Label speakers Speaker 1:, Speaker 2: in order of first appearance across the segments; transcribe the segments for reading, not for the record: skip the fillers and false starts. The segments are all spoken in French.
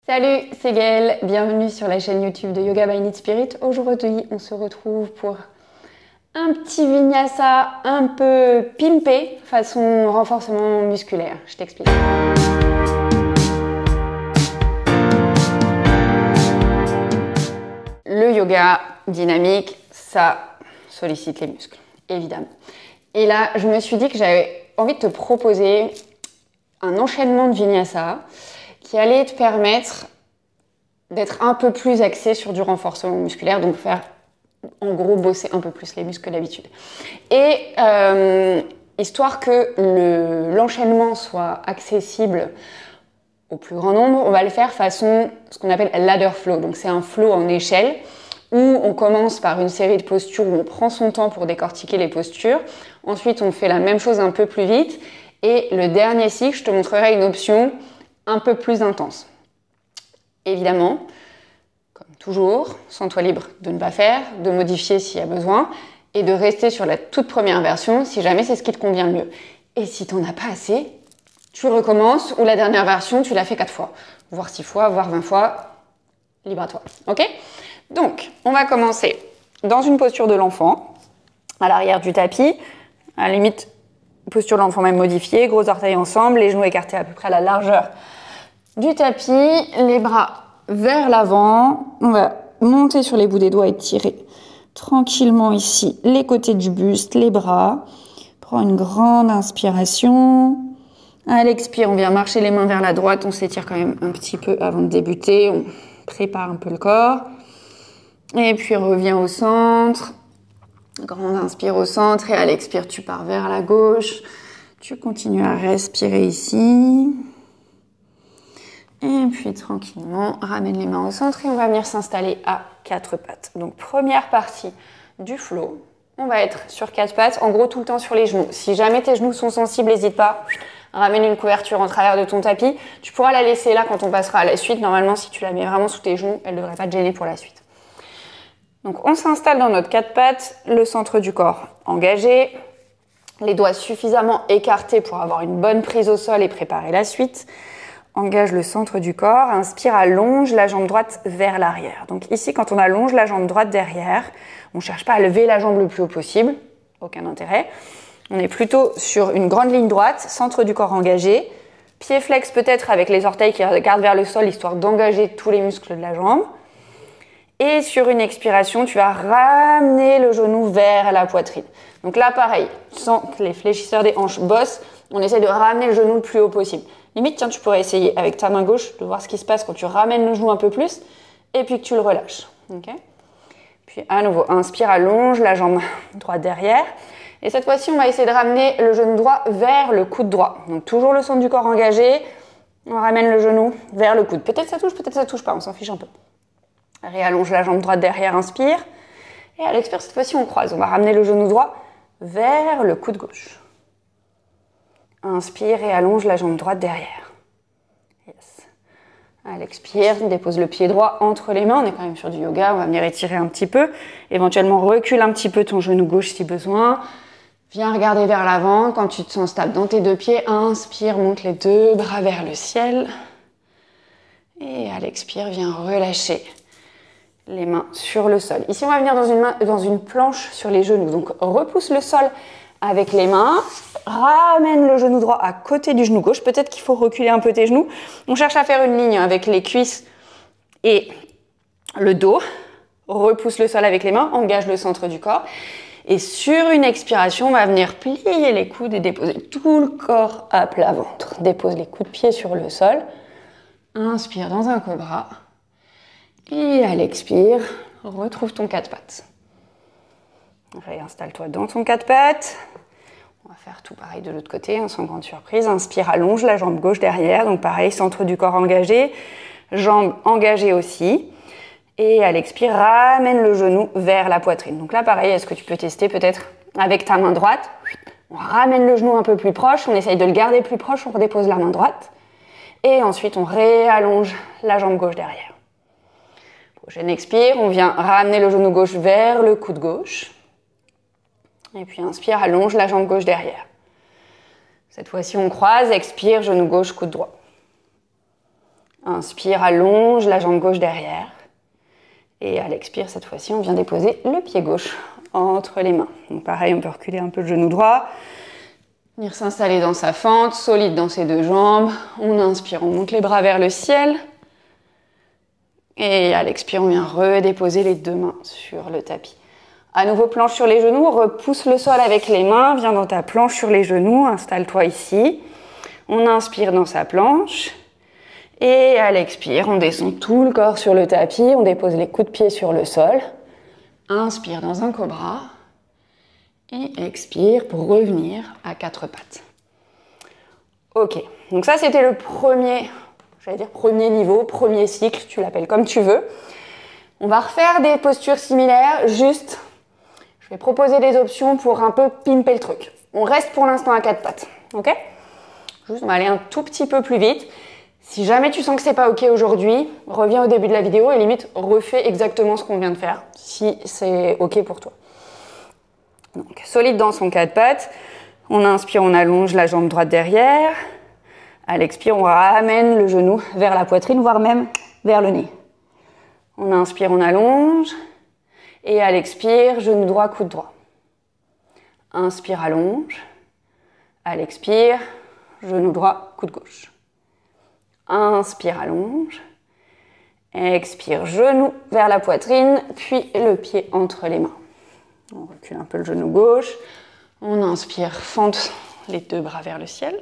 Speaker 1: Salut, c'est Gaëlle, bienvenue sur la chaîne YouTube de Yoga by Need Spirit. Aujourd'hui, on se retrouve pour un petit vinyasa un peu pimpé, façon renforcement musculaire. Je t'explique. Le yoga dynamique, ça sollicite les muscles, évidemment. Et là, je me suis dit que j'avais envie de te proposer un enchaînement de vinyasa qui allait te permettre d'être un peu plus axé sur du renforcement musculaire, donc faire en gros bosser un peu plus les muscles que d'habitude. Et histoire que l'enchaînement soit accessible au plus grand nombre, on va le faire façon ce qu'on appelle ladder flow. Donc c'est un flow en échelle où on commence par une série de postures où on prend son temps pour décortiquer les postures. Ensuite, on fait la même chose un peu plus vite. Et le dernier cycle, je te montrerai une option un peu plus intense. Évidemment, comme toujours, sens-toi libre de ne pas faire, de modifier s'il y a besoin et de rester sur la toute première version si jamais c'est ce qui te convient le mieux. Et si tu n'en as pas assez, tu recommences ou la dernière version, tu l'as fait 4 fois, voire 6 fois, voire 20 fois, libre à toi. Ok ? Donc, on va commencer dans une posture de l'enfant, à l'arrière du tapis, à la limite, posture de l'enfant même modifiée, gros orteils ensemble, les genoux écartés à peu près à la largeur du tapis, les bras vers l'avant. On va monter sur les bouts des doigts et tirer tranquillement ici les côtés du buste, les bras. Prends une grande inspiration. À l'expire, on vient marcher les mains vers la droite. On s'étire quand même un petit peu avant de débuter. On prépare un peu le corps. Et puis reviens au centre. Grande inspire au centre et à l'expire, tu pars vers la gauche. Tu continues à respirer ici. Et puis tranquillement, ramène les mains au centre et on va venir s'installer à 4 pattes. Donc première partie du flow, on va être sur 4 pattes, en gros tout le temps sur les genoux. Si jamais tes genoux sont sensibles, n'hésite pas, ramène une couverture en travers de ton tapis. Tu pourras la laisser là quand on passera à la suite. Normalement, si tu la mets vraiment sous tes genoux, elle ne devrait pas te gêner pour la suite. Donc on s'installe dans notre 4 pattes, le centre du corps engagé, les doigts suffisamment écartés pour avoir une bonne prise au sol et préparer la suite. Engage le centre du corps, inspire, allonge la jambe droite vers l'arrière. Donc ici, quand on allonge la jambe droite derrière, on ne cherche pas à lever la jambe le plus haut possible, aucun intérêt. On est plutôt sur une grande ligne droite, centre du corps engagé, pied flex peut-être avec les orteils qui regardent vers le sol, histoire d'engager tous les muscles de la jambe. Et sur une expiration, tu vas ramener le genou vers la poitrine. Donc là, pareil, sans que les fléchisseurs des hanches bossent, on essaie de ramener le genou le plus haut possible. Limite, tiens, tu pourrais essayer avec ta main gauche de voir ce qui se passe quand tu ramènes le genou un peu plus et puis que tu le relâches. Okay ? Puis à nouveau, inspire, allonge la jambe droite derrière. Et cette fois-ci, on va essayer de ramener le genou droit vers le coude droit. Donc toujours le centre du corps engagé. On ramène le genou vers le coude. Peut-être ça touche pas, on s'en fiche un peu. Réallonge la jambe droite derrière, inspire. Et à l'expire, cette fois-ci, on croise. On va ramener le genou droit vers le coude gauche. Inspire et allonge la jambe droite derrière. Yes. À l'expire, dépose le pied droit entre les mains. On est quand même sur du yoga. On va venir étirer un petit peu. Éventuellement, recule un petit peu ton genou gauche si besoin. Viens regarder vers l'avant. Quand tu te sens stable dans tes deux pieds, inspire, monte les deux bras vers le ciel. Et à l'expire, viens relâcher les mains sur le sol. Ici, on va venir dans une planche sur les genoux. Donc, repousse le sol avec les mains. Ramène le genou droit à côté du genou gauche. Peut-être qu'il faut reculer un peu tes genoux. On cherche à faire une ligne avec les cuisses et le dos. Repousse le sol avec les mains. Engage le centre du corps. Et sur une expiration, on va venir plier les coudes et déposer tout le corps à plat ventre. Dépose les coups de pied sur le sol. Inspire dans un cobra. Et à l'expire, retrouve ton 4 pattes. Réinstalle-toi dans ton 4 pattes. On va faire tout pareil de l'autre côté, sans grande surprise. Inspire, allonge la jambe gauche derrière. Donc pareil, centre du corps engagé. Jambe engagée aussi. Et à l'expire, ramène le genou vers la poitrine. Donc là, pareil, est-ce que tu peux tester peut-être avec ta main droite? On ramène le genou un peu plus proche. On essaye de le garder plus proche. On redépose la main droite. Et ensuite, on réallonge la jambe gauche derrière. Prochaine expire, on vient ramener le genou gauche vers le coude gauche. Et puis inspire, allonge la jambe gauche derrière. Cette fois-ci, on croise, expire, genou gauche, coude droit. Inspire, allonge la jambe gauche derrière. Et à l'expire, cette fois-ci, on vient déposer le pied gauche entre les mains. Donc pareil, on peut reculer un peu le genou droit. Venir s'installer dans sa fente, solide dans ses deux jambes. On inspire, on monte les bras vers le ciel. Et à l'expire, on vient redéposer les deux mains sur le tapis. À nouveau, planche sur les genoux, repousse le sol avec les mains, viens dans ta planche sur les genoux, installe-toi ici. On inspire dans sa planche. Et à l'expire, on descend tout le corps sur le tapis, on dépose les coups de pied sur le sol. Inspire dans un cobra. Et expire pour revenir à quatre pattes. Ok, donc ça c'était le premier, premier niveau, premier cycle, tu l'appelles comme tu veux. On va refaire des postures similaires, juste, je vais proposer des options pour un peu pimper le truc. On reste pour l'instant à quatre pattes, ok? Juste, on va aller un tout petit peu plus vite. Si jamais tu sens que c'est pas ok aujourd'hui, reviens au début de la vidéo et limite refais exactement ce qu'on vient de faire, si c'est ok pour toi. Donc, solide dans son quatre pattes. On inspire, on allonge la jambe droite derrière. À l'expire, on ramène le genou vers la poitrine, voire même vers le nez. On inspire, on allonge. Et à l'expire, genou droit, coude droit. Inspire, allonge. À l'expire, genou droit, coude gauche. Inspire, allonge. Expire, genou vers la poitrine, puis le pied entre les mains. On recule un peu le genou gauche. On inspire, fente les deux bras vers le ciel.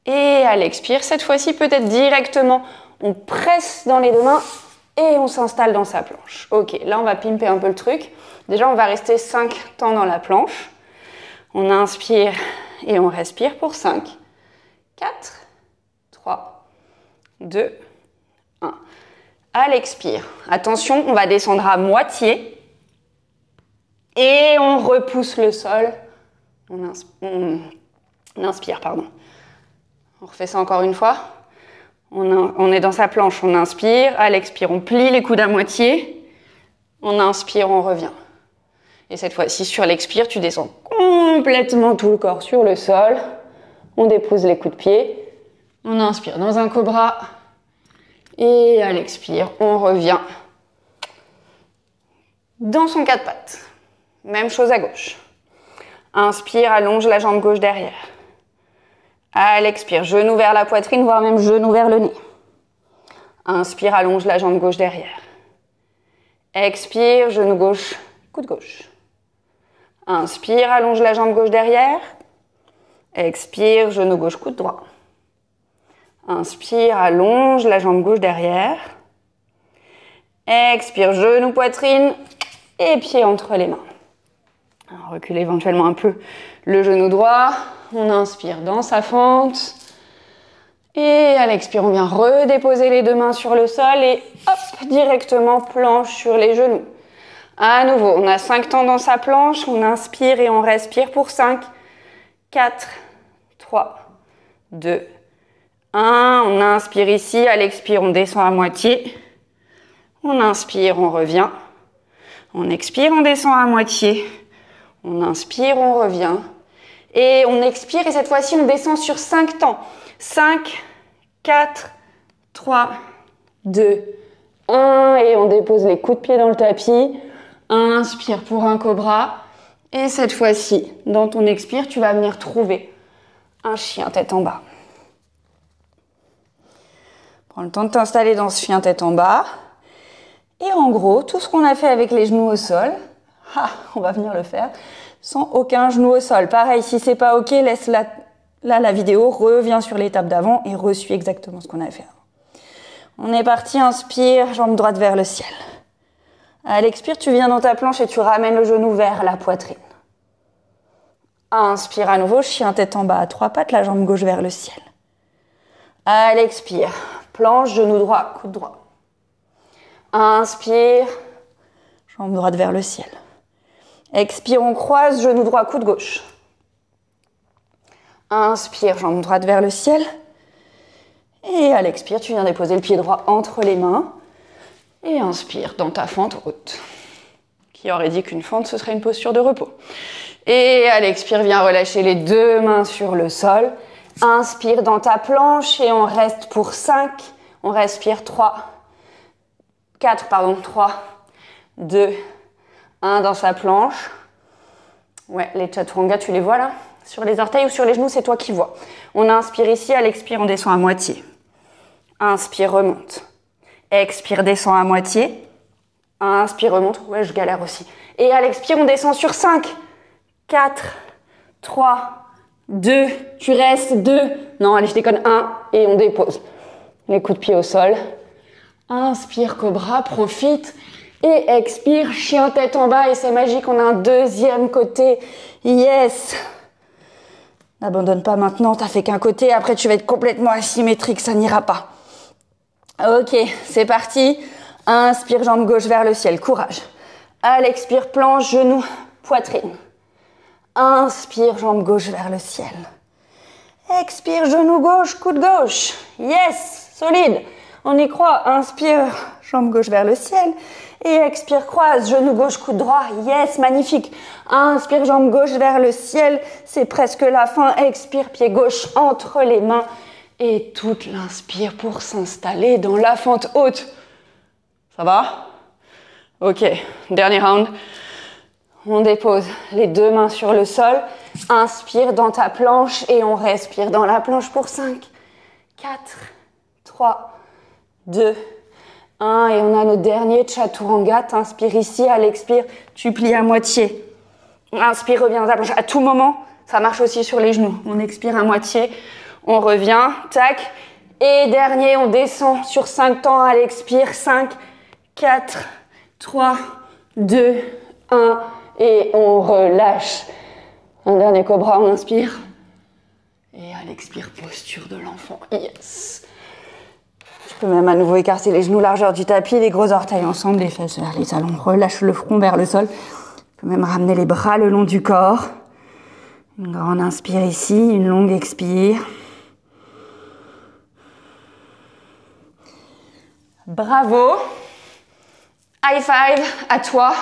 Speaker 1: Et à l'expire, cette fois-ci, peut-être directement, on presse dans les deux mains et on s'installe dans sa planche. Ok, là, on va pimper un peu le truc. Déjà, on va rester 5 temps dans la planche. On inspire et on respire pour 5, 4, 3, 2, 1. À l'expire, attention, on va descendre à moitié. Et on repousse le sol. On inspire, pardon. On refait ça encore une fois. On est dans sa planche, on inspire. À l'expire, on plie les coudes à moitié. On inspire, on revient. Et cette fois-ci, sur l'expire, tu descends complètement tout le corps sur le sol. On dépose les coups de pied. On inspire dans un cobra. Et à l'expire, on revient dans son quatre pattes. Même chose à gauche. Inspire, allonge la jambe gauche derrière. À l'expire, genou vers la poitrine, voire même genou vers le nez. Inspire, allonge la jambe gauche derrière. Expire, genou gauche, coude gauche. Inspire, allonge la jambe gauche derrière. Expire, genou gauche, coude droit. Inspire, allonge la jambe gauche derrière. Expire, genou, poitrine et pied entre les mains. Alors, reculez éventuellement un peu le genou droit. On inspire dans sa fente. Et à l'expire, on vient redéposer les deux mains sur le sol et hop, directement planche sur les genoux. À nouveau, on a 5 temps dans sa planche. On inspire et on respire pour 5, 4, 3, 2, 1. On inspire ici. À l'expire, on descend à moitié. On inspire, on revient. On expire, on descend à moitié. On inspire, on revient. Et on expire et cette fois-ci, on descend sur 5 temps. 5, 4, 3, 2, 1. Et on dépose les coups de pied dans le tapis. Inspire pour un cobra. Et cette fois-ci, dans ton expire, tu vas venir trouver un chien tête en bas. Prends le temps de t'installer dans ce chien tête en bas. Et en gros, tout ce qu'on a fait avec les genoux au sol, on va venir le faire sans aucun genou au sol. Pareil, si c'est pas ok, laisse la vidéo, reviens sur l'étape d'avant et resuis exactement ce qu'on a fait avant. On est parti, inspire, jambe droite vers le ciel. À l'expire, tu viens dans ta planche et tu ramènes le genou vers la poitrine. Inspire à nouveau, chien tête en bas à 3 pattes, la jambe gauche vers le ciel. À l'expire, planche, genou droit, coude droit. Inspire, jambe droite vers le ciel. Expire, on croise, genou droit, coude gauche. Inspire, jambe droite vers le ciel. Et à l'expire, tu viens déposer le pied droit entre les mains. Et inspire dans ta fente haute. Qui aurait dit qu'une fente, ce serait une posture de repos. Et à l'expire, viens relâcher les deux mains sur le sol. Inspire dans ta planche et on reste pour 5, On respire 4, 3, 2, 1 dans sa planche. Ouais, les chaturanga, tu les vois là? Sur les orteils ou sur les genoux, c'est toi qui vois. On inspire ici, à l'expire, on descend à moitié. Inspire, remonte. Expire, descend à moitié. Inspire, remonte. Ouais, je galère aussi. Et à l'expire, on descend sur 5, 4, 3, 2. Tu restes 2. Non, allez, je déconne. 1 et on dépose. Les coups de pied au sol. Inspire, cobra, profite. Et expire, chien tête en bas. Et c'est magique, on a un deuxième côté. Yes! N'abandonne pas maintenant, t'as fait qu'un côté. Après, tu vas être complètement asymétrique, ça n'ira pas. Ok, c'est parti. Inspire, jambe gauche vers le ciel, courage. À l'expire, planche, genou, poitrine. Inspire, jambe gauche vers le ciel. Expire, genou gauche, coude gauche. Yes, solide. On y croit. Inspire, jambe gauche vers le ciel. Et expire, croise, genou gauche, coude droit. Yes, magnifique. Inspire, jambe gauche vers le ciel. C'est presque la fin. Expire, pied gauche entre les mains. Et toute l'inspire pour s'installer dans la fente haute. Ça va? Ok, dernier round. On dépose les deux mains sur le sol. Inspire dans ta planche et on respire dans la planche pour 5, 4, 3, 2, 1. Et on a notre dernier chaturanga. T'inspires ici, à l'expire, tu plies à moitié. Inspire, reviens dans ta planche. À tout moment, ça marche aussi sur les genoux. On expire à moitié, on revient, tac. Et dernier, on descend sur 5 temps à l'expire. 5, 4, 3, 2, 1. Et on relâche. Un dernier cobra, on inspire. Et à l'expire, posture de l'enfant. Yes. Je peux même à nouveau écarter les genoux largeur du tapis, les gros orteils ensemble, les fesses vers les talons. Relâche le front vers le sol. Je peux même ramener les bras le long du corps. Une grande inspire ici, une longue expire. Bravo. High five à toi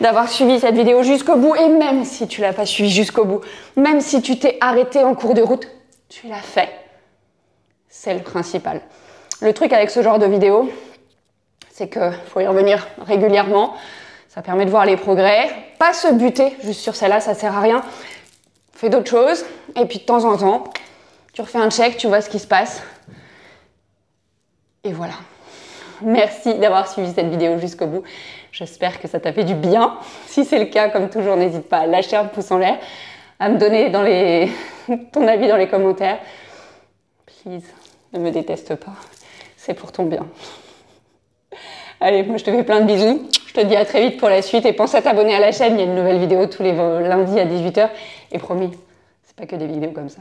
Speaker 1: d'avoir suivi cette vidéo jusqu'au bout. Et même si tu l'as pas suivi jusqu'au bout, même si tu t'es arrêté en cours de route, tu l'as fait. C'est le principal. Le truc avec ce genre de vidéo, c'est qu'il faut y revenir régulièrement. Ça permet de voir les progrès. Pas se buter juste sur celle-là, ça sert à rien. Fais d'autres choses. Et puis de temps en temps, tu refais un check, tu vois ce qui se passe. Et voilà. Merci d'avoir suivi cette vidéo jusqu'au bout. J'espère que ça t'a fait du bien. Si c'est le cas, comme toujours, n'hésite pas à lâcher un pouce en l'air, à me donner ton avis dans les commentaires. Please, ne me déteste pas. C'est pour ton bien. Allez, moi je te fais plein de bisous. Je te dis à très vite pour la suite et pense à t'abonner à la chaîne. Il y a une nouvelle vidéo tous les lundis à 18 h. Et promis, c'est pas que des vidéos comme ça.